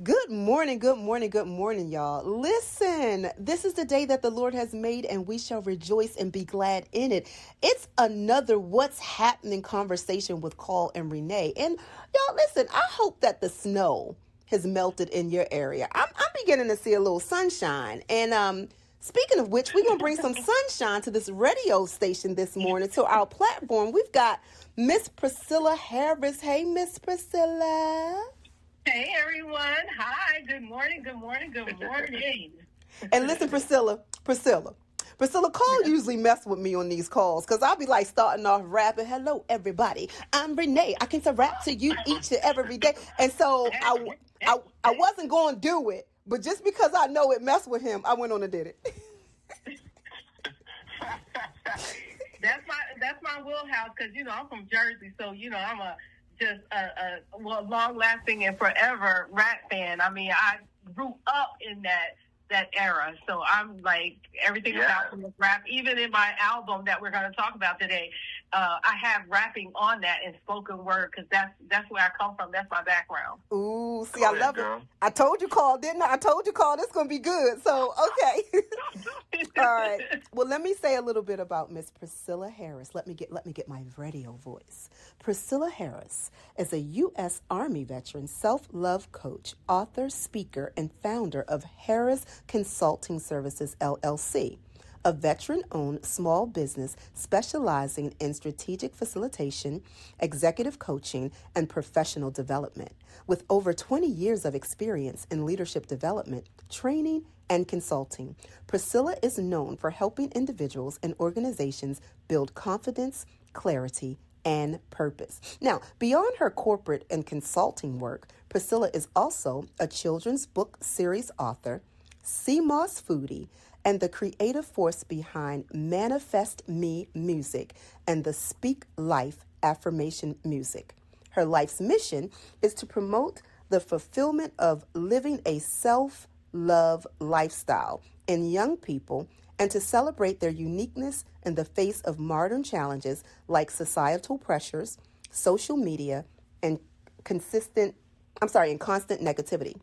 Good morning, good morning, good morning, y'all. Listen, this is the day that the Lord has made, and we shall rejoice and be glad in it. It's another What's Happening conversation with Carl and Renee. And y'all, listen, I hope that the snow has melted in your area. I'm beginning to see a little sunshine. And speaking of which, we're going to bring some sunshine to this radio station this morning, to our platform. We've got Miss Priscilla Harris. Hey, Miss Priscilla. Hey everyone. Hi. Good morning. Good morning. Good morning. And listen, Priscilla, Carl usually mess with me on these calls because I'll be like starting off rapping. Hello, everybody. I'm Renee. I can to rap to you each and every day. And so I wasn't going to do it, but just because I know it messed with him, I went on and did it. That's my wheelhouse because I'm from Jersey, so I'm just a long lasting and forever rap fan. I mean, I grew up in that era, so I'm like everything about rap. Even in my album that we're going to talk about today, I have rapping on that and spoken word because that's where I come from. That's my background. Ooh, see, I love it. I told you, Carl, didn't I? I told you, Carl, this is going to be good. So, okay. All right. Well, let me say a little bit about Miss Priscilla Harris. Let me get my radio voice. Priscilla Harris is a U.S. Army veteran, self-love coach, author, speaker, and founder of Harris Consulting Services, LLC, a veteran-owned small business specializing in strategic facilitation, executive coaching, and professional development. With over 20 years of experience in leadership development, training, and consulting, Priscilla is known for helping individuals and organizations build confidence, clarity, and purpose. Now, beyond her corporate and consulting work, Priscilla is also a children's book series author, CMOS foodie, and the creative force behind Manifest Me music and the Speak Life affirmation music. Her life's mission is to promote the fulfillment of living a self-love lifestyle in young people and to celebrate their uniqueness in the face of modern challenges like societal pressures, social media, and constant negativity.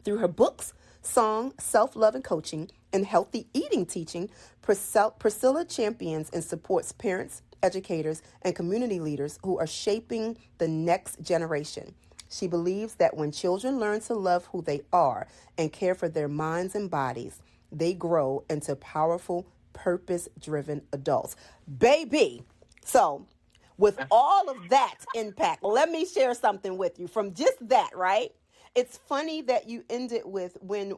Through her books, song, self-love and coaching, and healthy eating teaching, Priscilla champions and supports parents, educators, and community leaders who are shaping the next generation. She believes that when children learn to love who they are and care for their minds and bodies, they grow into powerful, purpose-driven adults. Baby! So, with all of that impact, let me share something with you from just that, right? It's funny that you end it with when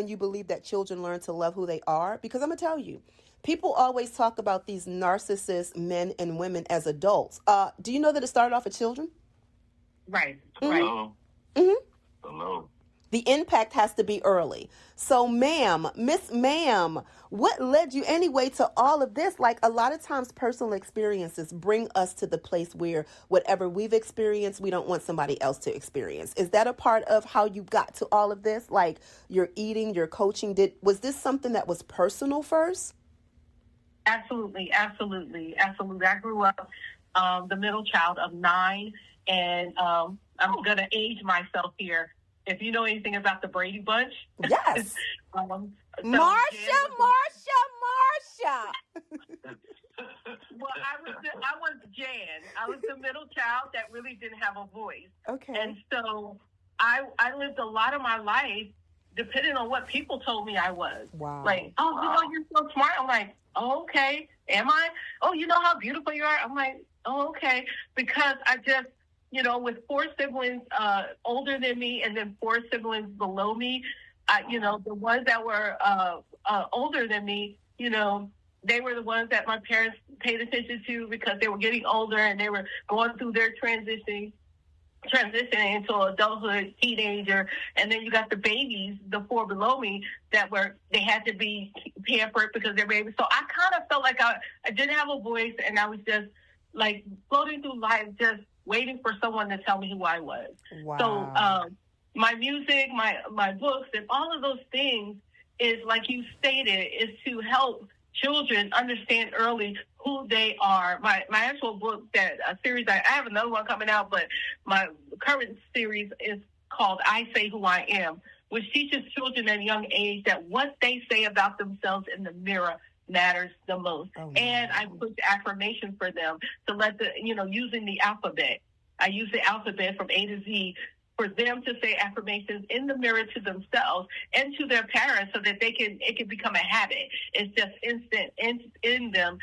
you believe that children learn to love who they are, because I'm going to tell you, people always talk about these narcissist men and women as adults. Do you know that it started off with children? Right. Hello. Mm-hmm. Hello. The impact has to be early. So, Miss Ma'am, what led you anyway to all of this? Like, a lot of times personal experiences bring us to the place where whatever we've experienced, we don't want somebody else to experience. Is that a part of how you got to all of this? Like your eating, your coaching, was this something that was personal first? Absolutely. I grew up the middle child of 9, and I'm going to age myself here. If you know anything about the Brady Bunch. Yes. So Marsha. Well, I was Jan. I was the middle child that really didn't have a voice. Okay. And so I lived a lot of my life depending on what people told me I was. Wow. Like, you're so smart. I'm like, oh, okay. Am I? Oh, you know how beautiful you are? I'm like, oh, okay. Because I just, with 4 siblings older than me and then 4 siblings below me, the ones that were older than me, they were the ones that my parents paid attention to because they were getting older and they were going through their transitioning into adulthood, teenager, and then you got the babies, the 4 below me, they had to be pampered because they're babies. So I kind of felt like I didn't have a voice, and I was just like floating through life, just waiting for someone to tell me who I was. Wow. So my music, my books, and all of those things is, like you stated, is to help children understand early who they are. My actual book, a series, I have another one coming out, but my current series is called I Say Who I Am, which teaches children at a young age that what they say about themselves in the mirror matters the most. And I push affirmation for them to let using the alphabet. I use the alphabet from A to Z for them to say affirmations in the mirror to themselves and to their parents so that it can become a habit. It's just instant in them.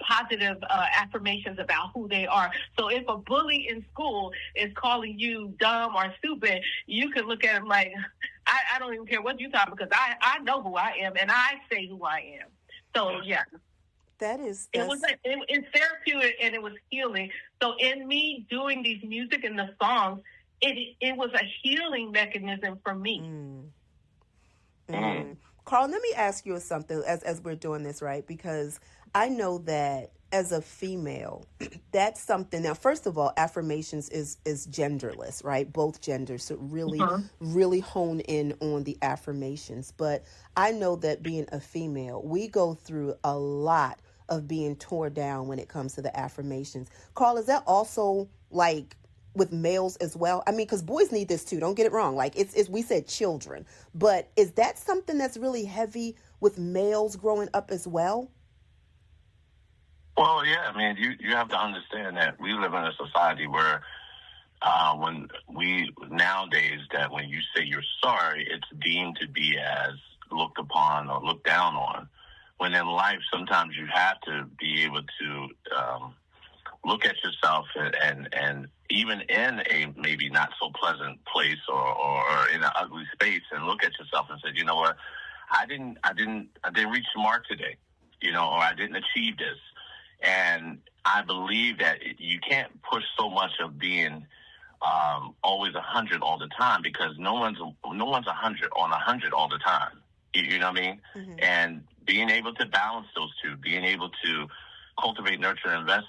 Positive affirmations about who they are. So if a bully in school is calling you dumb or stupid, you can look at him like, I don't even care what you talk because I know who I am and I say who I am. So yeah, it's therapeutic and it was healing. So in me doing these music and the songs, it was a healing mechanism for me. Carl, let me ask you something as we're doing this, right? Because I know that as a female, that's something. Now, first of all, affirmations is genderless, right? Both genders should really hone in on the affirmations. But I know that being a female, we go through a lot of being torn down when it comes to the affirmations. Carl, is that also like with males as well? I mean, because boys need this too. Don't get it wrong. Like it's we said children, but is that something that's really heavy with males growing up as well? Well, yeah. I mean, you have to understand that we live in a society where nowadays that when you say you're sorry, it's deemed to be as looked upon or looked down on. When in life, sometimes you have to be able to look at yourself and even in a maybe not so pleasant place or in an ugly space and look at yourself and say, you know what, I didn't reach the mark today, or I didn't achieve this. And I believe that you can't push so much of being always 100 all the time because no one's 100 on 100 all the time. You know what I mean? Mm-hmm. And being able to balance those two, being able to cultivate, nurture, and invest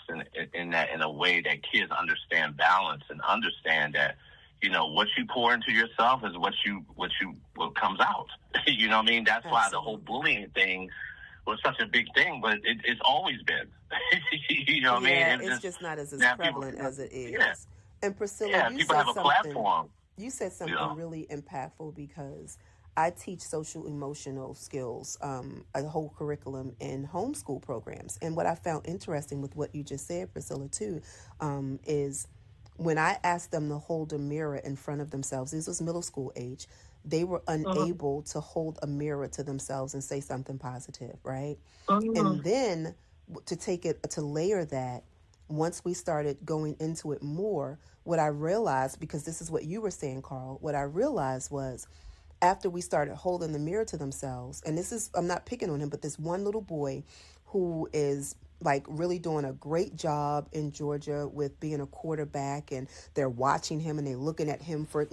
in that in a way that kids understand balance and understand that, what you pour into yourself is what comes out. You know what I mean? That's Absolutely. Why the whole bullying thing was such a big thing, but it's always been. You know what I mean? It's just not as prevalent as it is. Yeah. And Priscilla, you people said have a platform. You said something really impactful because I teach social emotional skills, a whole curriculum in homeschool programs. And what I found interesting with what you just said, Priscilla, too, is when I asked them to hold a mirror in front of themselves, this was middle school age, they were unable to hold a mirror to themselves and say something positive, right? And then to layer that, once we started going into it more, what I realized, because this is what you were saying, Carl, what I realized was after we started holding the mirror to themselves, and this is, I'm not picking on him, but this one little boy who is like really doing a great job in Georgia with being a quarterback, and they're watching him and they're looking at him for,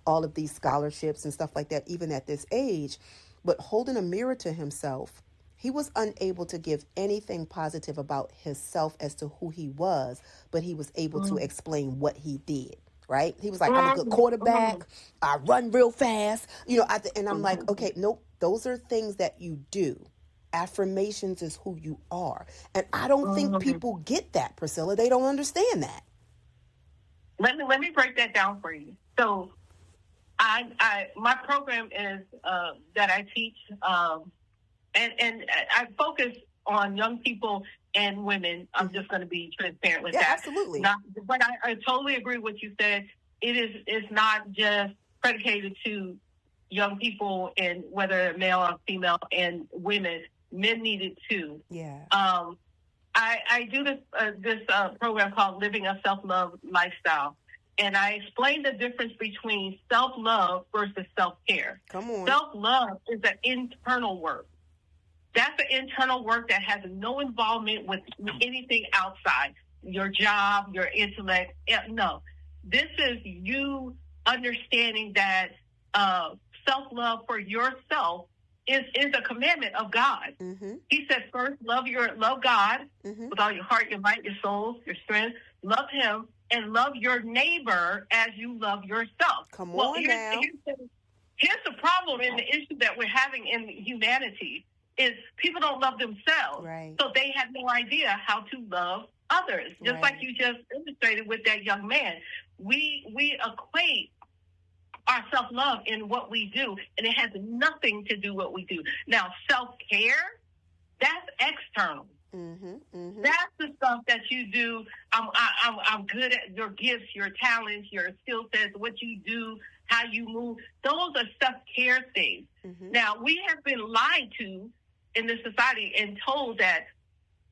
all of these scholarships and stuff like that, even at this age. But holding a mirror to himself, he was unable to give anything positive about himself as to who he was, but he was able to explain what he did. Right? He was like, I'm a good quarterback. I run real fast. And I'm like, okay, nope. Those are things that you do. Affirmations is who you are. And I don't think people get that, Priscilla. They don't understand that. Let me break that down for you. So my program is that I teach, and I focus on young people and women. I'm just going to be transparent with that. Absolutely. But I totally agree with what you said. It's not just predicated to young people, and whether male or female, and women. Men need it too. Yeah. I do this program called Living a Self-Love Lifestyle, and I explain the difference between self-love versus self-care. Come on. Self-love is an internal work. That's an internal work that has no involvement with anything outside, your job, your intellect. No. This is you understanding that self-love for yourself is a commandment of God. Mm-hmm. He said first, love God with all your heart, your might, your soul, your strength. Love him and love your neighbor as you love yourself. Come on now. Here's the problem in the issue that we're having in humanity is people don't love themselves. Right. So they have no idea how to love others. Just like you just illustrated with that young man. We equate our self-love in what we do, and it has nothing to do with what we do. Now, self-care, that's external. That's the stuff that you do. I'm good at your gifts, your talents, your skill sets, what you do, how you move. Those are self-care things. Now, we have been lied to in this society and told that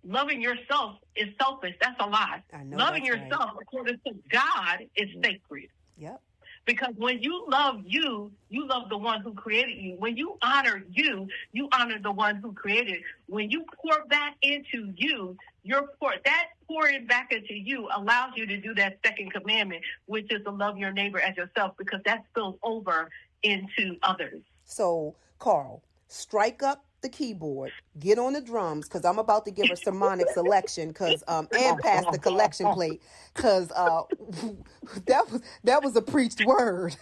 loving yourself is selfish. That's a lie. Loving yourself, according to God, is sacred. Yep. Because when you love you, you love the one who created you. When you honor you, you honor the one who created. When you pour back into you, that pouring back into you allows you to do that second commandment, which is to love your neighbor as yourself, because that spills over into others. So, Carl, strike up the keyboard, get on the drums, because I'm about to give a sermonic selection, and pass the collection plate, because that was a preached word.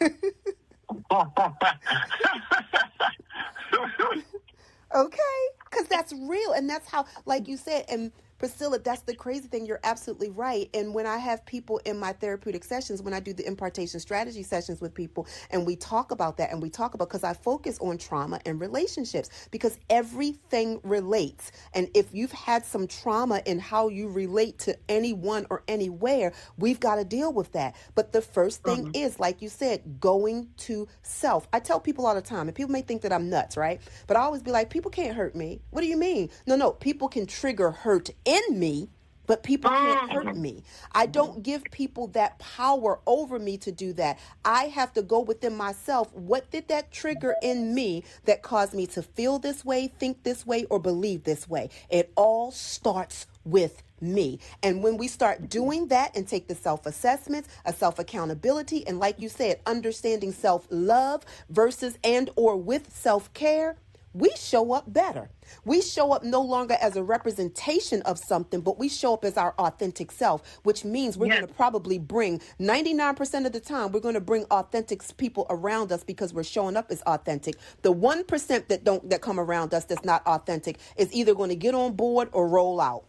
Okay, because that's real, and that's how, like you said, and Priscilla, that's the crazy thing. You're absolutely right. And when I have people in my therapeutic sessions, when I do the impartation strategy sessions with people, and we talk about that, and we talk about, because I focus on trauma and relationships, because everything relates. And if you've had some trauma in how you relate to anyone or anywhere, we've got to deal with that. But the first thing is, like you said, going to self. I tell people all the time, and people may think that I'm nuts, right? But I always be like, people can't hurt me. What do you mean? No, people can trigger hurt in me, but people can't hurt me. I don't give people that power over me to do that. I have to go within myself. What did that trigger in me that caused me to feel this way, think this way, or believe this way? It all starts with me. And when we start doing that and take the self-assessments, a self-accountability, and like you said, understanding self-love versus and or with self-care, we show up better. We show up no longer as a representation of something, but we show up as our authentic self, which means we're going to probably bring 99% of the time, we're going to bring authentic people around us because we're showing up as authentic. The 1% that come around us that's not authentic is either going to get on board or roll out.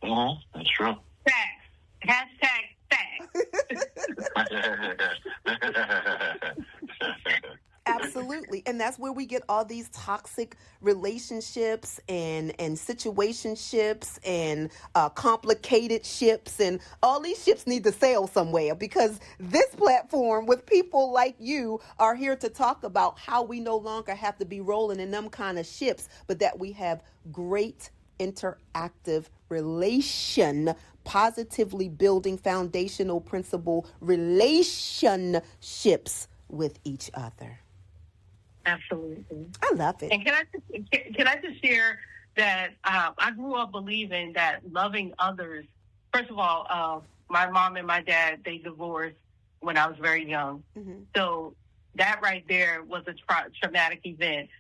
That's true. Facts. #facts. Absolutely. And that's where we get all these toxic relationships and situationships and complicated ships. And all these ships need to sail somewhere, because this platform with people like you are here to talk about how we no longer have to be rolling in them kind of ships, but that we have great interactive relation, positively building foundational principle relationships with each other. Absolutely. I love it. And can I just share that I grew up believing that loving others, first of all, my mom and my dad, they divorced when I was very young. So that right there was a traumatic event.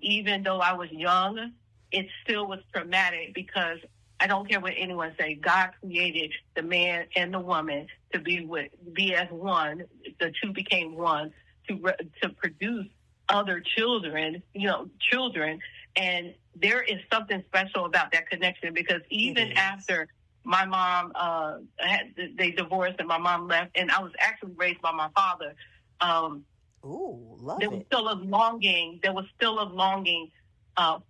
Even though I was young, it still was traumatic, because I don't care what anyone say, God created the man and the woman to be as one. The two became one to produce other children, and there is something special about that connection, because even after my mom they divorced and my mom left, and I was actually raised by my father, there was still a longing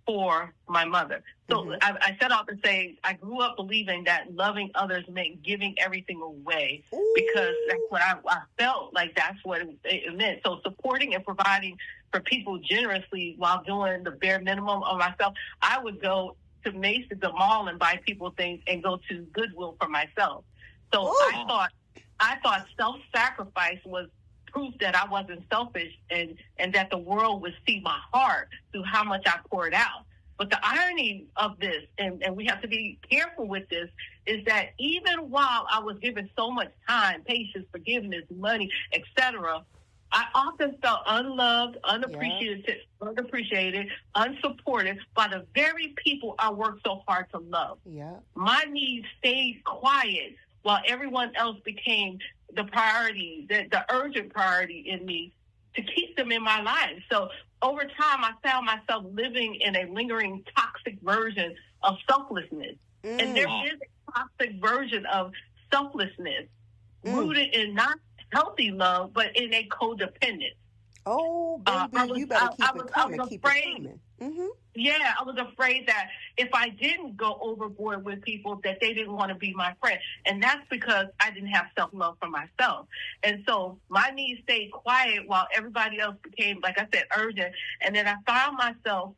for my mother. So I set out to say I grew up believing that loving others meant giving everything away, because that's what I felt like that's what it meant. So supporting and providing for people generously while doing the bare minimum of myself. I would go to Macy's, the mall, and buy people things, and go to Goodwill for myself. So I thought self-sacrifice was proof that I wasn't selfish, and that the world would see my heart through how much I poured out. But the irony of this, and we have to be careful with this, is that even while I was given so much time, patience, forgiveness, money, etc., I often felt unloved, unappreciated, unsupported by the very people I worked so hard to love. My needs stayed quiet while everyone else became the priority, the urgent priority in me to keep them in my life. So over time, I found myself living in a lingering toxic version of selflessness. And there is a toxic version of selflessness rooted in not healthy love, but in a codependence. Oh, baby, you better keep it coming. Keep it coming. Mm-hmm. Yeah, I was afraid that if I didn't go overboard with people, that they didn't want to be my friend. And that's because I didn't have self-love for myself. And so my needs stayed quiet while everybody else became, like I said, urgent. And then I found myself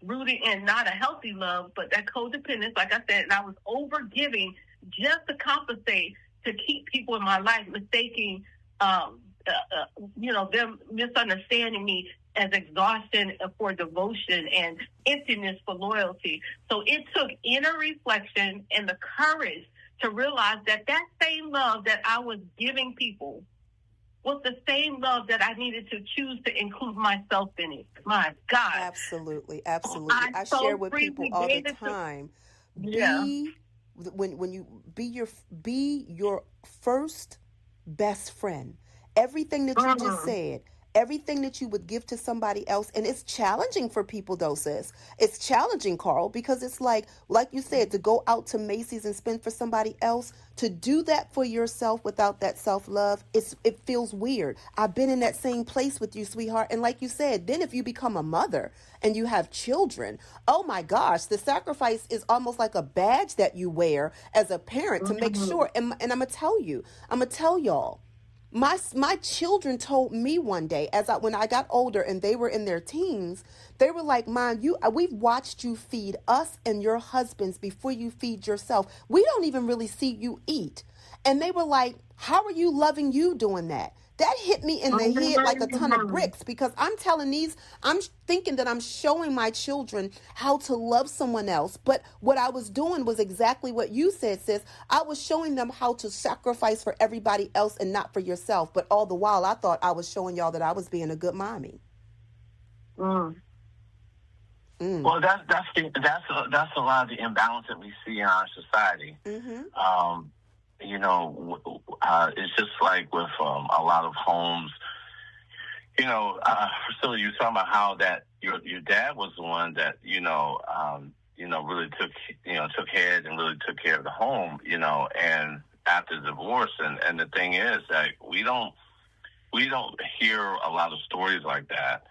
rooting in not a healthy love, but that codependence, like I said, and I was over-giving just to compensate, to keep people in my life mistaking, them misunderstanding me as exhaustion for devotion and emptiness for loyalty. So it took inner reflection and the courage to realize that same love that I was giving people was the same love that I needed to choose to include myself in it. My God. Absolutely. I share with people all the time. When you be your first best friend. Everything that you just said, everything that you would give to somebody else. And it's challenging for people, though, sis. It's challenging, Carl, because it's like you said, to go out to Macy's and spend for somebody else, to do that for yourself without that self-love, it feels weird. I've been in that same place with you, sweetheart. And like you said, then if you become a mother and you have children, oh my gosh, the sacrifice is almost like a badge that you wear as a parent to make sure. And I'm going to tell y'all, my children told me one day, when I got older and they were in their teens, they were like, Mom, we've watched you feed us and your husbands before you feed yourself. We don't even really see you eat. And they were like, how are you loving you doing that? That hit me in the head like a ton of bricks, because I'm thinking that I'm showing my children how to love someone else. But what I was doing was exactly what you said, sis. I was showing them how to sacrifice for everybody else and not for yourself. But all the while, I thought I was showing y'all that I was being a good mommy. Well, that's a lot of the imbalance that we see in our society. Mm-hmm. It's just like with a lot of homes. Priscilla, you were talking about how that your dad was the one that really took head and really took care of the home. And after the divorce, and the thing is that we don't hear a lot of stories like that.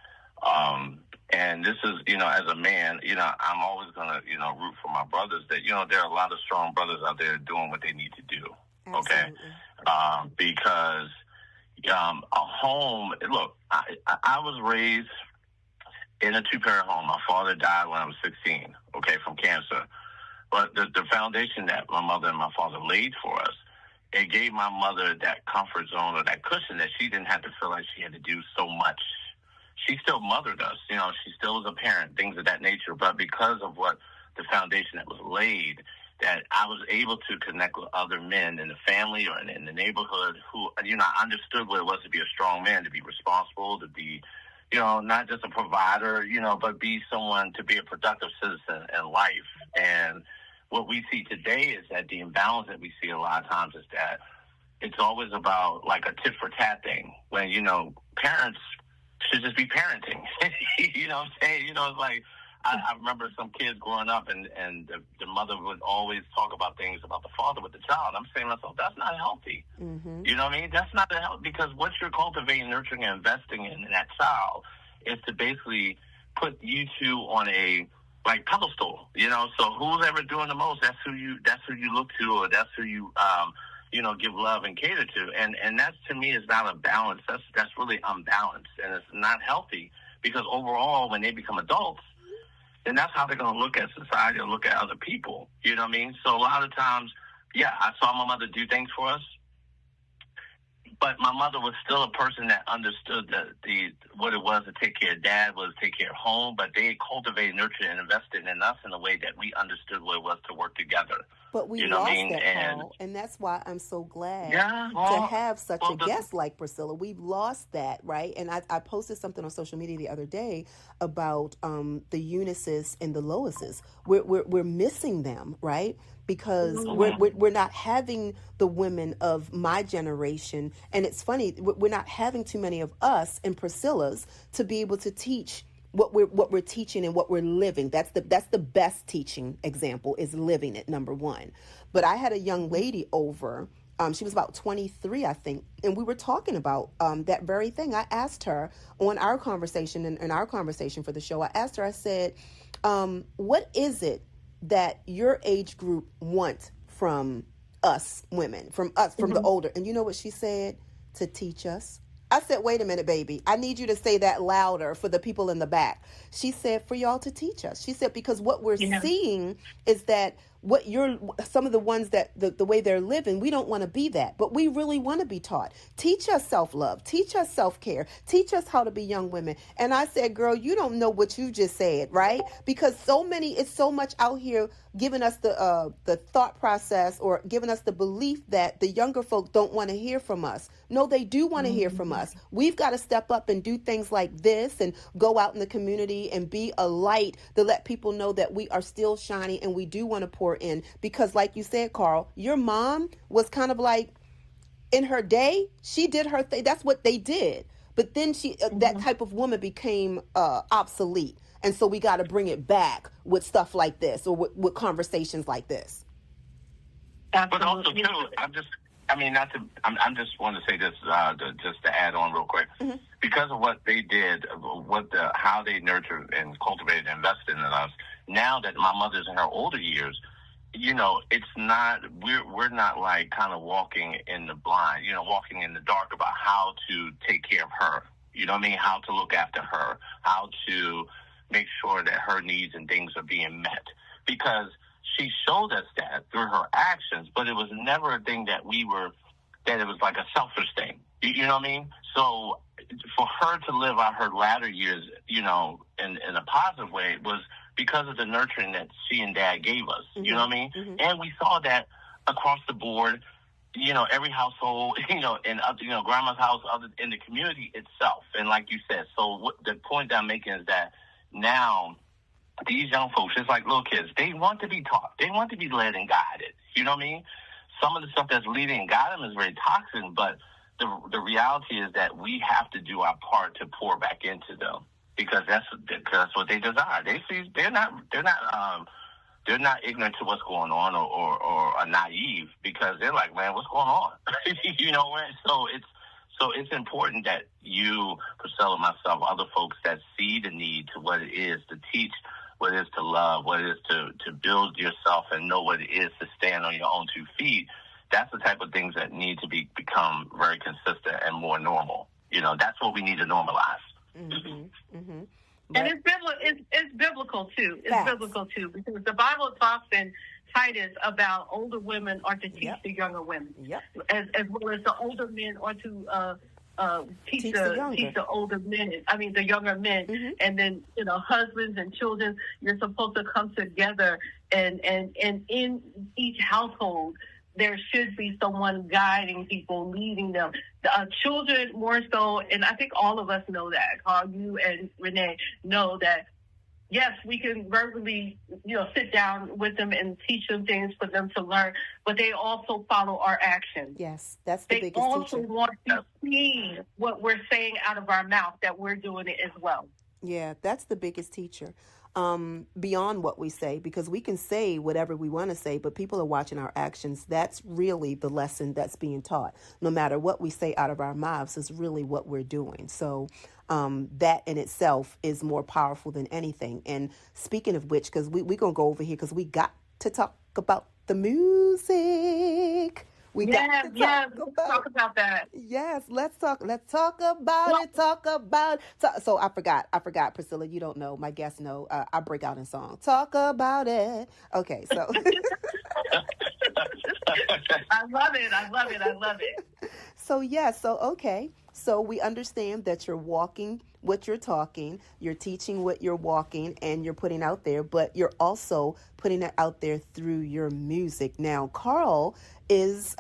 And this is, as a man, I'm always going to, root for my brothers that, there are a lot of strong brothers out there doing what they need to do. Okay. Because a home, look, I was raised in a two-parent home. My father died when I was 16, from cancer. But the foundation that my mother and my father laid for us, it gave my mother that comfort zone or that cushion that she didn't have to feel like she had to do so much. She still mothered us, she still was a parent, things of that nature. But because of what the foundation that was laid, that I was able to connect with other men in the family or in the neighborhood who, I understood what it was to be a strong man, to be responsible, to be, not just a provider, but be someone, to be a productive citizen in life. And what we see today is that the imbalance that we see a lot of times is that it's always about like a tit for tat thing when, parents should just be parenting. You know what I'm saying? It's like, I remember some kids growing up and the mother would always talk about things about the father with the child. I'm saying to myself, that's not healthy. Mm-hmm. You know what I mean? That's not healthy, because what you're cultivating, nurturing, and investing in that child is to basically put you two on a pedestal. So who's ever doing the most, that's who you look to, or that's who you give love and cater to. And that, to me, is not a balance. That's really unbalanced, and it's not healthy, because overall, when they become adults, then that's how they're going to look at society or look at other people. You know what I mean? So a lot of times, I saw my mother do things for us, but my mother was still a person that understood what it was to take care of dad, was to take care of home, but they cultivated, nurtured, and invested in us in a way that we understood what it was to work together. But we lost that, Paul, and that's why I'm so glad to have such a guest like Priscilla. We've lost that, right? And I posted something on social media the other day about the Eunices and the Loises. We're missing them, right? Because we're not having the women of my generation, and it's funny, we're not having too many of us and Priscilla's to be able to teach what we're teaching and what we're living. That's the best teaching example, is living it, number one. But I had a young lady over She was about 23, I think. And we were talking about that very thing. I asked her on our conversation, in our conversation for the show, I asked her, I said, what is it that your age group want from us women, from the older? And you know what she said? To teach us. I said, wait a minute, baby. I need you to say that louder for the people in the back. She said, for y'all to teach us. She said, because what we're seeing is that some of the ones that the way they're living, we don't want to be that, but we really want to be taught. Teach us self-love, teach us self-care, teach us how to be young women. And I said, girl, you don't know what you just said, right? Because it's so much out here giving us the thought process, or giving us the belief that the younger folk don't want to hear from us. No, they do want to hear from us. We've got to step up and do things like this and go out in the community and be a light to let people know that we are still shining and we do want to pour in. Because like you said, Carl, your mom was kind of like, in her day, she did her thing. That's what they did. But then that type of woman became obsolete. And so we got to bring it back with stuff like this, or with conversations like this. Absolutely. But also too, I'm just want to say this, just to add on real quick, because of what they did, how they nurtured and cultivated and invested in us. Now that my mother's in her older years, it's not, we're not like kind of walking in the blind, walking in the dark about how to take care of her. You know what I mean? How to look after her, how to make sure that her needs and things are being met. Because she showed us that through her actions, but it was never a thing that it was like a selfish thing. You know what I mean? So for her to live out her latter years, in a positive way, was because of the nurturing that she and Dad gave us. You know what I mean? And we saw that across the board, every household, and grandma's house, in the community itself. And like you said, so the point that I'm making is that now these young folks, just like little kids, they want to be taught. They want to be led and guided. You know what I mean? Some of the stuff that's leading and guiding them is very toxic, but the reality is that we have to do our part to pour back into them, because that's what they desire. They're not ignorant to what's going on, or are naive, because they're like, man, what's going on? So it's important that you, Priscilla, myself, other folks that see the need to what it is to teach, what it is to love, what it is to build yourself and know what it is to stand on your own 2 feet. That's the type of things that need to become very consistent and more normal. That's what we need to normalize. And it's biblical too. It's biblical too, because the Bible talks in Titus about older women are to teach the younger women, as well as the older men are to teach the older men. The younger men, and then husbands and children. You're supposed to come together, and in each household there should be someone guiding people, leading them. Children more so, and I think all of us know that. Carl, you and Renee know that. Yes, we can verbally, sit down with them and teach them things for them to learn, but they also follow our actions. Yes, that's the biggest teacher. They also want to see what we're saying out of our mouth, that we're doing it as well. Yeah, that's the biggest teacher. Beyond what we say, because we can say whatever we want to say, but people are watching our actions. That's really the lesson that's being taught. No matter what we say out of our mouths is really what we're doing. So that in itself is more powerful than anything. And speaking of which, because we're going to go over here, because we got to talk about the music. Let's talk about that. Yes, let's talk about it. Talk about it. So I forgot, Priscilla, you don't know, my guests know, I break out in song. Talk about it. Okay, so. I love it. So okay. So we understand that you're walking what you're talking, you're teaching what you're walking, and you're putting out there, but you're also putting it out there through your music. Now, Carl is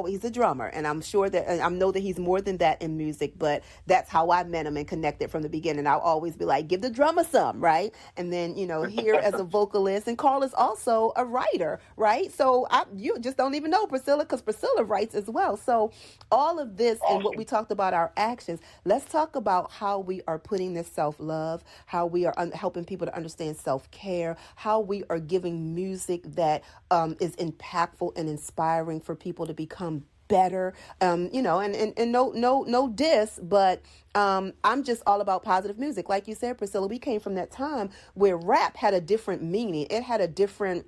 he's a drummer, and I'm sure that I know that he's more than that in music, but that's how I met him and connected from the beginning. I'll always be like, give the drummer some, right? And then here as a vocalist, and Carl is also a writer, right? So you just don't even know Priscilla, because Priscilla writes as well. So all of this and what we talked about, our actions, let's talk about how we are putting this self-love, how we are helping people to understand self-care, how we are giving music that is impactful and inspiring for people to become better, you know, and no diss, but I'm just all about positive music. Like you said, Priscilla, we came from that time where rap had a different meaning. It had different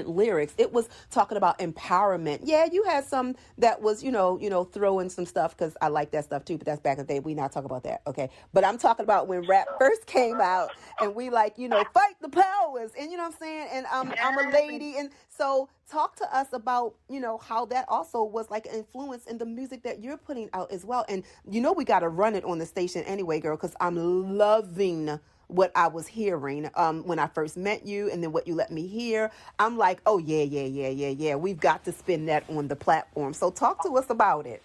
lyrics. It was talking about empowerment. Yeah, you had some that was, you know, throwing some stuff, because I like that stuff too, but that's back in the day. We not talk about that, okay? But I'm talking about when rap first came out, and we like, you know, fight the powers, and you know what I'm saying? And I'm a lady, and so talk to us about, you know, how that also was like an influence in the music that you're putting out as well. And you know, we got to run it on the station anyway, girl, because I'm loving what I was hearing when I first met you, and then what you let me hear. I'm like, oh, yeah. We've got to spin that on the platform. So talk to us about it.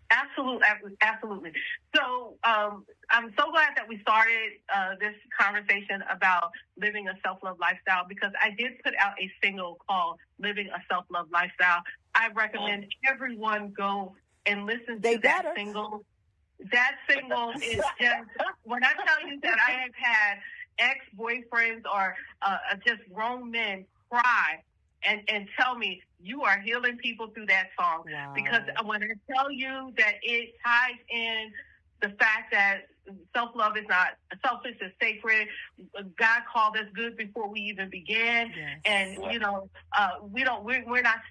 Absolutely. So I'm so glad that we started this conversation about living a self-love lifestyle, because I did put out a single called Living a Self-Love Lifestyle. I recommend everyone go and listen to that single. That single is just, when I tell you that I have had ex-boyfriends or just grown men cry and tell me, you are healing people through that song. Wow. Because when I tell you that it ties in the fact that self-love is not selfish, it's sacred. God called us good before we even began. Yes. And you know, we're not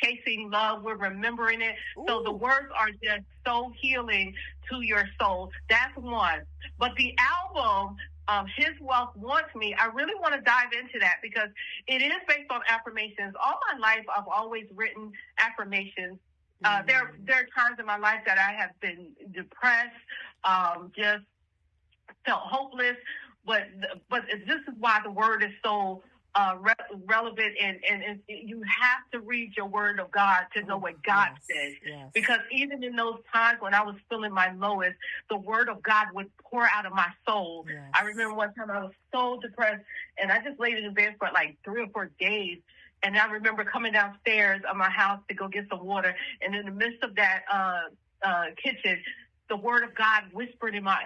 chasing love, we're remembering it. Ooh. So the words are just so healing to your soul. That's one. But the album, His Wealth Wants Me, I really want to dive into that, because it is based on affirmations. All my life I've always written affirmations. There are times in my life that I have been depressed, just felt hopeless, but this is why the word is so relevant, and you have to read your word of God to know what God says. Yes. Because even in those times when I was feeling my lowest, the word of God would pour out of my soul. Yes. I remember one time I was so depressed, and I just laid in bed for like 3 or 4 days. And I remember coming downstairs of my house to go get some water, and in the midst of that kitchen, the word of God whispered in my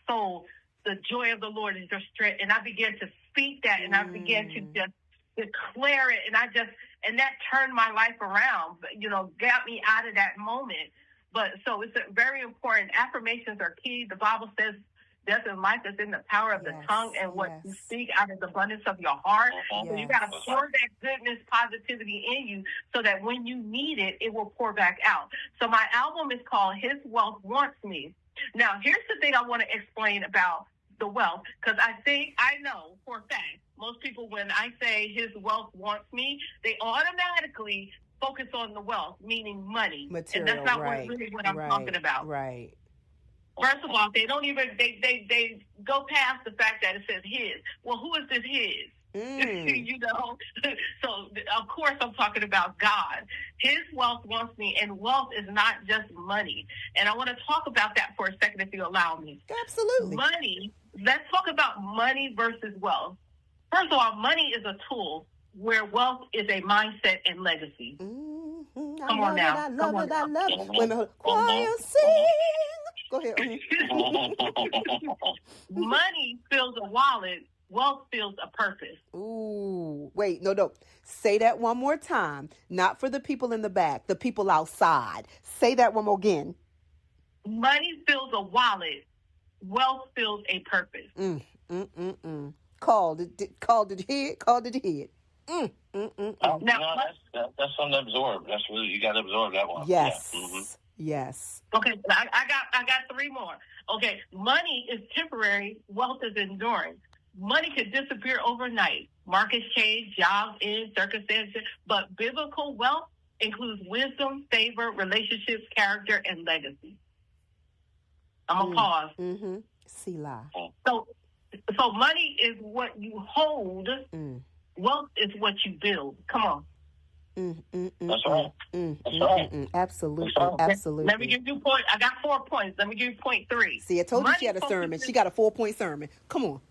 soul, "The joy of the Lord is your strength." And I began to speak that, and I began to just declare it, and that turned my life around. You know, got me out of that moment. But so it's very important. Affirmations are key. The Bible says, death and life is in the power of the tongue, and what you speak out of the abundance of your heart. So you got to pour that goodness, positivity in you, so that when you need it, it will pour back out. So my album is called His Wealth Wants Me. Now, here's the thing I want to explain about the wealth, because I know for a fact, most people, when I say His Wealth Wants Me, they automatically focus on the wealth, meaning money. Material, and that's not really what I'm talking about. Right. First of all, they don't even, they go past the fact that it says his. Well, who is this his? You know? So, of course, I'm talking about God. His wealth wants me, and wealth is not just money. And I want to talk about that for a second, if you allow me. Absolutely. Money, let's talk about money versus wealth. First of all, money is a tool, where wealth is a mindset and legacy. Mm-hmm. Come on now. I love it. Wait a minute. Choir sing. Go ahead. Money fills a wallet. Wealth fills a purpose. Ooh. Wait, no. Say that one more time. Not for the people in the back, the people outside. Say that one more again. Money fills a wallet. Wealth fills a purpose. Called it hit. No, that's something to absorb. That's really, you got to absorb that one. Yes. Yeah. Mm-hmm. Yes. Okay, I got 3 more. Okay, money is temporary. Wealth is enduring. Money can disappear overnight. Markets change, jobs end, circumstances. But biblical wealth includes wisdom, favor, relationships, character, and legacy. I'm going to pause. Mm-hmm. Selah. So money is what you hold. Wealth is what you build. Come on. That's right. That's right. Absolutely. Right. Absolutely. Let me give you point. I got 4 points. Let me give you point 3. See, I told you she had a sermon. She got a 4-point sermon. Come on.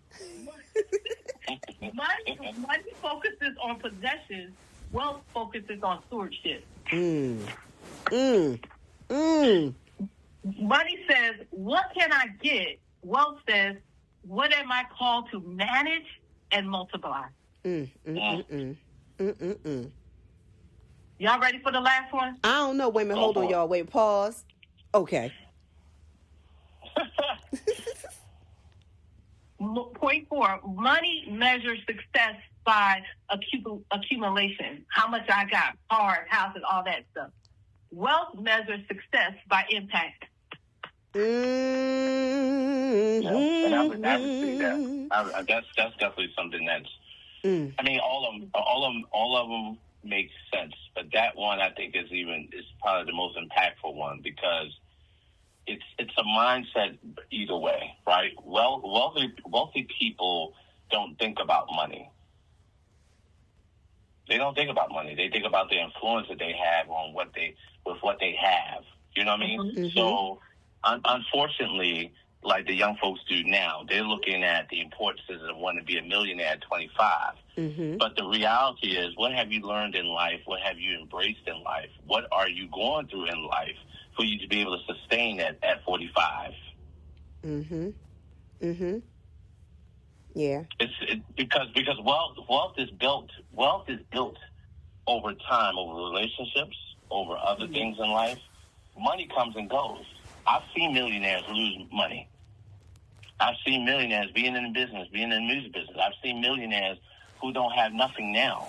Money focuses on possessions. Wealth focuses on stewardship. Money says, what can I get? Wealth says, what am I called to manage and multiply? Y'all ready for the last one? I don't know. Wait a minute. Hold on, y'all. Wait, pause. Okay. Point 4, money measures success by accumulation. How much I got, cars, houses, all that stuff. Wealth measures success by impact. Mm-hmm. Yeah, and I would say that. That's definitely something that's. I mean, all of them make sense, but that one I think is probably the most impactful one because it's a mindset either way, right? Wealthy people don't think about money. They don't think about money. They think about the influence that they have on what they have. You know what I mean? Mm-hmm. So, unfortunately, like the young folks do now, they're looking at the importance of wanting to be a millionaire at 25. Mm-hmm. But the reality is, what have you learned in life? What have you embraced in life? What are you going through in life for you to be able to sustain that at 45? Mm-hmm. Mm-hmm. Yeah. Because wealth is built over time, over relationships, over other things in life. Money comes and goes. I've seen millionaires lose money. I've seen millionaires being in the business, being in the music business. I've seen millionaires who don't have nothing now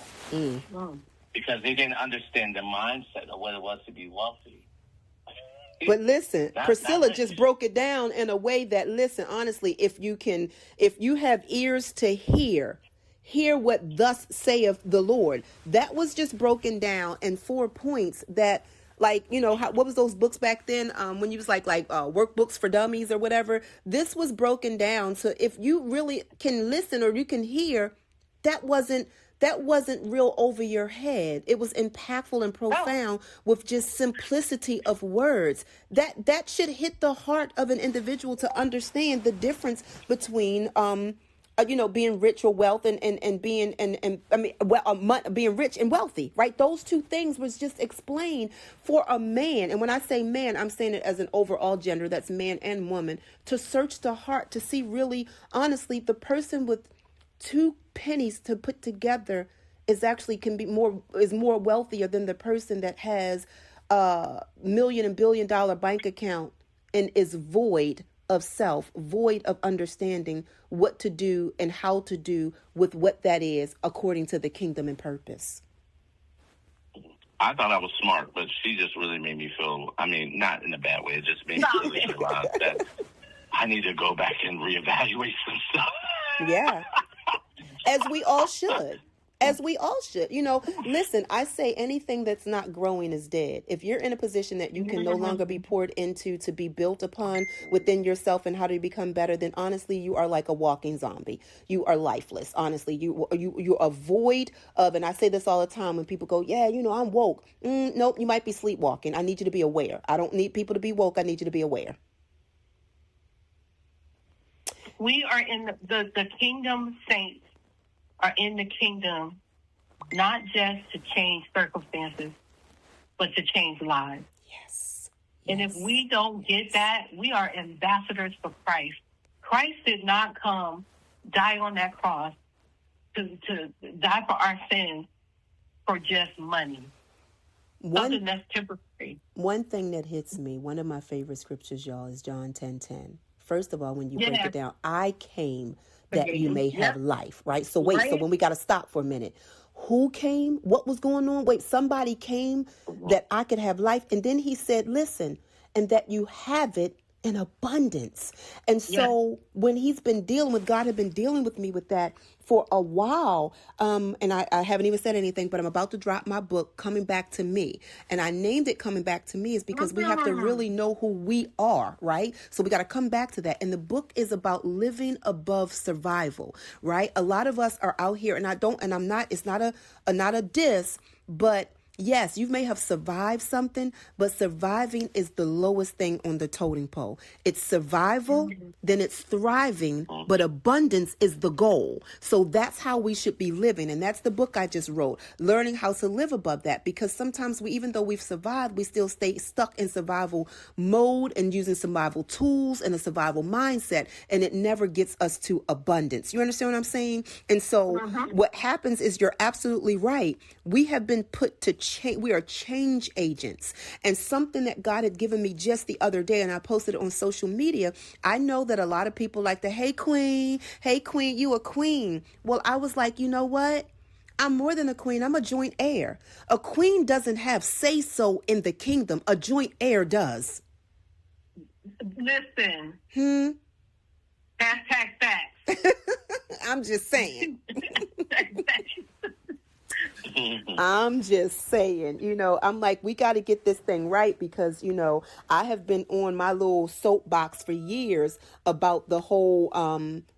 because they didn't understand the mindset of what it was to be wealthy. But listen, Priscilla just broke it down in a way that, listen, honestly, if you have ears to hear what thus saith the Lord, that was just broken down in 4 points that, like, you know, what was those books back then when you was like workbooks for dummies or whatever? This was broken down. So if you really can listen or you can hear, that wasn't real over your head. It was impactful and profound with just simplicity of words. That should hit the heart of an individual to understand the difference between being rich or wealth and being being rich and wealthy, right? Those two things was just explained for a man. And when I say man, I'm saying it as an overall gender, that's man and woman, to search the heart, to see really, honestly, the person with 2 pennies to put together is more wealthier than the person that has a million and billion dollar bank account and is void of self, void of understanding what to do and how to do with what that is according to the kingdom and purpose. I thought I was smart, but she just really made me feel, I mean, not in a bad way, it just made me really realize that I need to go back and reevaluate some stuff. Yeah. As we all should. You know, listen, I say anything that's not growing is dead. If you're in a position that you can no longer be poured into, to be built upon within yourself and how to become better, then honestly, you are like a walking zombie. You are lifeless. Honestly, you're a void of, and I say this all the time when people go, yeah, you know, I'm woke. Nope, you might be sleepwalking. I need you to be aware. I don't need people to be woke. I need you to be aware. We are in the kingdom saints are in the kingdom, not just to change circumstances, but to change lives. Yes. And if we don't get that, we are ambassadors for Christ. Christ did not come, die on that cross, to die for our sins for just money. Something that's temporary. One thing that hits me, one of my favorite scriptures, y'all, is John 10:10. First of all, when you break it down, I came that you may have life, right? So wait, so when we got to stop for a minute, who came? What was going on? Wait, somebody came that I could have life. And then he said, listen, and that you have it in abundance. And so when God had been dealing with me with that for a while, and I haven't even said anything, but I'm about to drop my book, Coming Back to Me. And I named it Coming Back to Me is because we have to really know who we are, right? So we got to come back to that. And the book is about living above survival, right? A lot of us are out here, and it's not a diss, but yes, you may have survived something, but surviving is the lowest thing on the totem pole. It's survival, then it's thriving, but abundance is the goal. So that's how we should be living. And that's the book I just wrote, learning how to live above that. Because sometimes even though we've survived, we still stay stuck in survival mode and using survival tools and a survival mindset. And it never gets us to abundance. You understand what I'm saying? And so what happens is, you're absolutely right. We have been put to we are change agents. And something that God had given me just the other day, and I posted it on social media. I know that a lot of people like to, hey queen, you a queen. Well, I was like, you know what? I'm more than a queen. I'm a joint heir. A queen doesn't have say so in the kingdom. A joint heir does. Listen. Hashtag facts. I'm just saying. I'm just saying, I'm like, we got to get this thing right because, I have been on my little soapbox for years about the whole,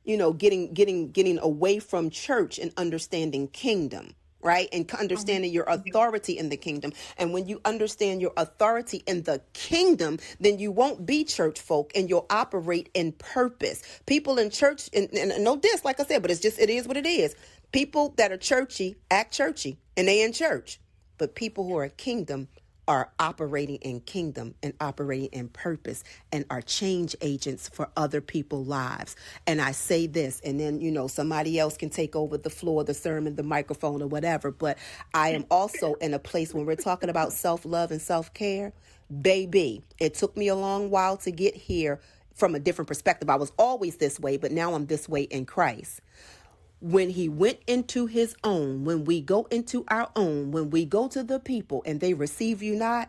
getting away from church and understanding kingdom. Right. And understanding your authority in the kingdom. And when you understand your authority in the kingdom, then you won't be church folk and you'll operate in purpose. People in church, and no diss, like I said, but it is what it is. People that are churchy act churchy and they in church. But people who are kingdom are operating in kingdom and operating in purpose and are change agents for other people's lives. And I say this, and then, somebody else can take over the floor, the sermon, the microphone or whatever. But I am also in a place when we're talking about self-love and self-care. Baby, it took me a long while to get here from a different perspective. I was always this way, but now I'm this way in Christ. When he went into his own, when we go into our own, when we go to the people and they receive you not,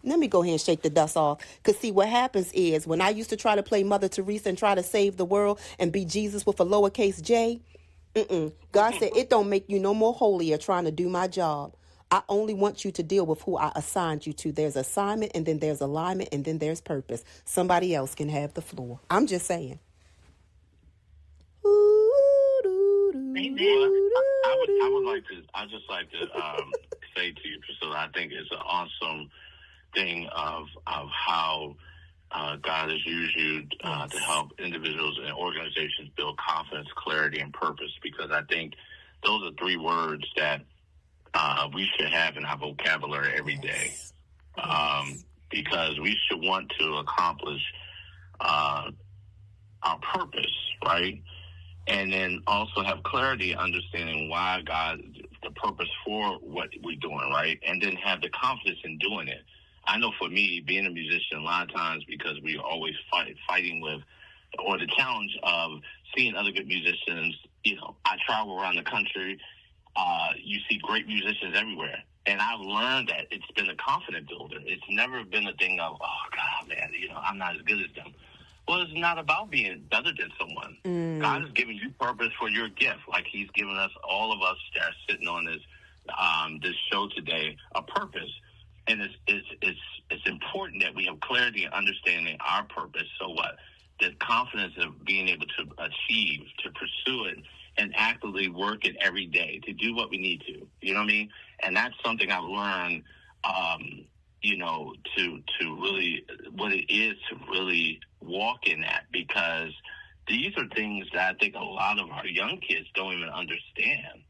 let me go ahead and shake the dust off. Because see, what happens is when I used to try to play Mother Teresa and try to save the world and be Jesus with a lowercase j, God said, it don't make you no more holier trying to do my job. I only want you to deal with who I assigned you to. There's assignment and then there's alignment and then there's purpose. Somebody else can have the floor. I'm just saying. I'd just like to say to you, Priscilla, I think it's an awesome thing of how God has used you to help individuals and organizations build confidence, clarity, and purpose, because I think those are three words that we should have in our vocabulary every day, because we should want to accomplish our purpose, right? And then also have clarity, understanding why God, the purpose for what we're doing, right? And then have the confidence in doing it. I know for me, being a musician, a lot of times because we're always fighting with, or the challenge of seeing other good musicians, I travel around the country, you see great musicians everywhere. And I've learned that it's been a confidence builder. It's never been a thing of, oh, God, man, I'm not as good as them. Well, it's not about being better than someone. God has given you purpose for your gift, like he's given us, all of us that are sitting on this show today, a purpose. And it's important that we have clarity and understanding our purpose. So what? The confidence of being able to achieve, to pursue it, and actively work it every day to do what we need to. You know what I mean? And that's something I've learned, to really, what it is to really walk in that, because these are things that I think a lot of our young kids don't even understand,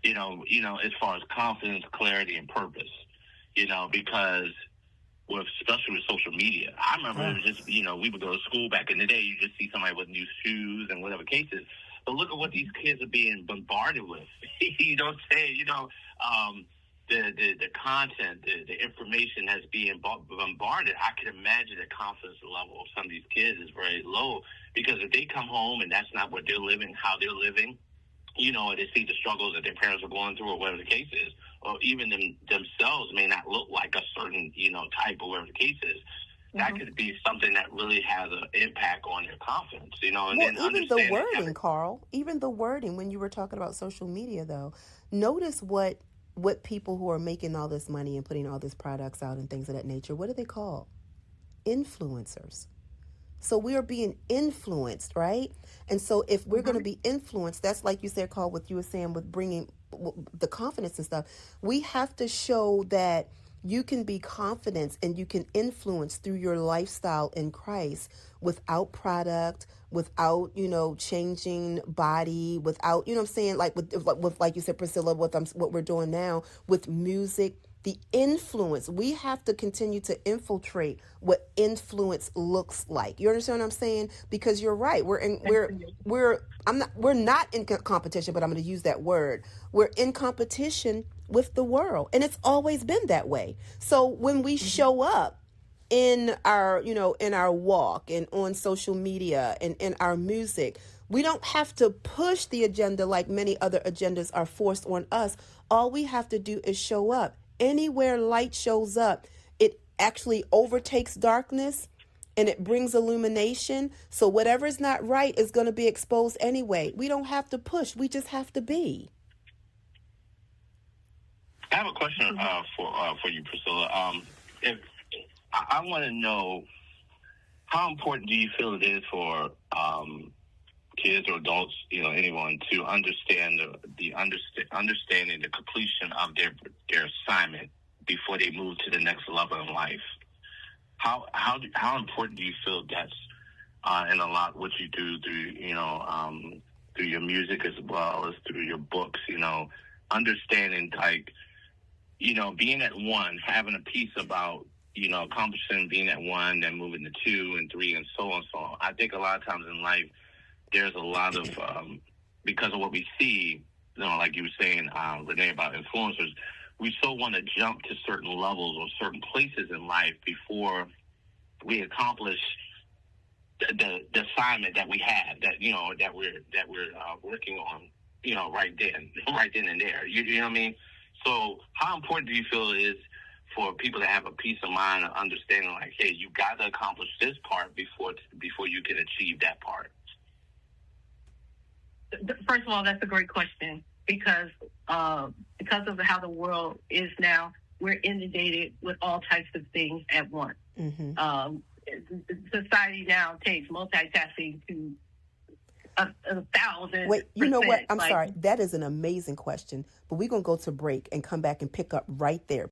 as far as confidence, clarity, and purpose, because especially with social media. I remember it was just, we would go to school back in the day, you just see somebody with new shoes and whatever cases. But look at what these kids are being bombarded with. The content, the information that's being bombarded. I can imagine the confidence level of some of these kids is very low, because if they come home and that's not what they're living, how they're living, and they see the struggles that their parents are going through or whatever the case is, or even themselves may not look like a certain, type or whatever the case is, that could be something that really has an impact on their confidence, and well, then even the wording, Carl, even the wording, when you were talking about social media, though, notice what people who are making all this money and putting all these products out and things of that nature, what are they called? Influencers. So we are being influenced, right? And so if we're going to be influenced, that's like you said, Carl, what you were saying with bringing the confidence and stuff. We have to show that you can be confident and you can influence through your lifestyle in Christ without product, without, changing body, without, what I'm saying, like with like you said, Priscilla, what we're doing now with music, the influence. We have to continue to infiltrate what influence looks like. You understand what I'm saying? Because you're right. We're not in competition, but I'm going to use that word. We're in competition with the world. And it's always been that way. So when we show up in our, in our walk and on social media and in our music, we don't have to push the agenda like many other agendas are forced on us. All we have to do is show up. Anywhere light shows up, it actually overtakes darkness and it brings illumination. So whatever is not right is going to be exposed anyway. We don't have to push. We just have to be. I have a question for you, Priscilla. If I want to know, how important do you feel it is for kids or adults, anyone, to understand understanding the completion of their assignment before they move to the next level in life? How important do you feel that's in a lot what you do through through your music as well as through your books? Understanding being at one, having a piece about accomplishing being at one, then moving to 2 and 3 and so on and so on. I think a lot of times in life there's a lot of because of what we see, like you were saying, Renee, about influencers. We so want to jump to certain levels or certain places in life before we accomplish the assignment that we have, that we're working on, right then and there. You know what I mean? So how important do you feel it is for people to have a peace of mind of understanding, like, hey, you got to accomplish this part before you can achieve that part? First of all, that's a great question because of how the world is now, we're inundated with all types of things at once. Mm-hmm. Society now takes multitasking to a 1,000%. Wait, you know what? I'm sorry. That is an amazing question, but we're going to go to break and come back and pick up right there.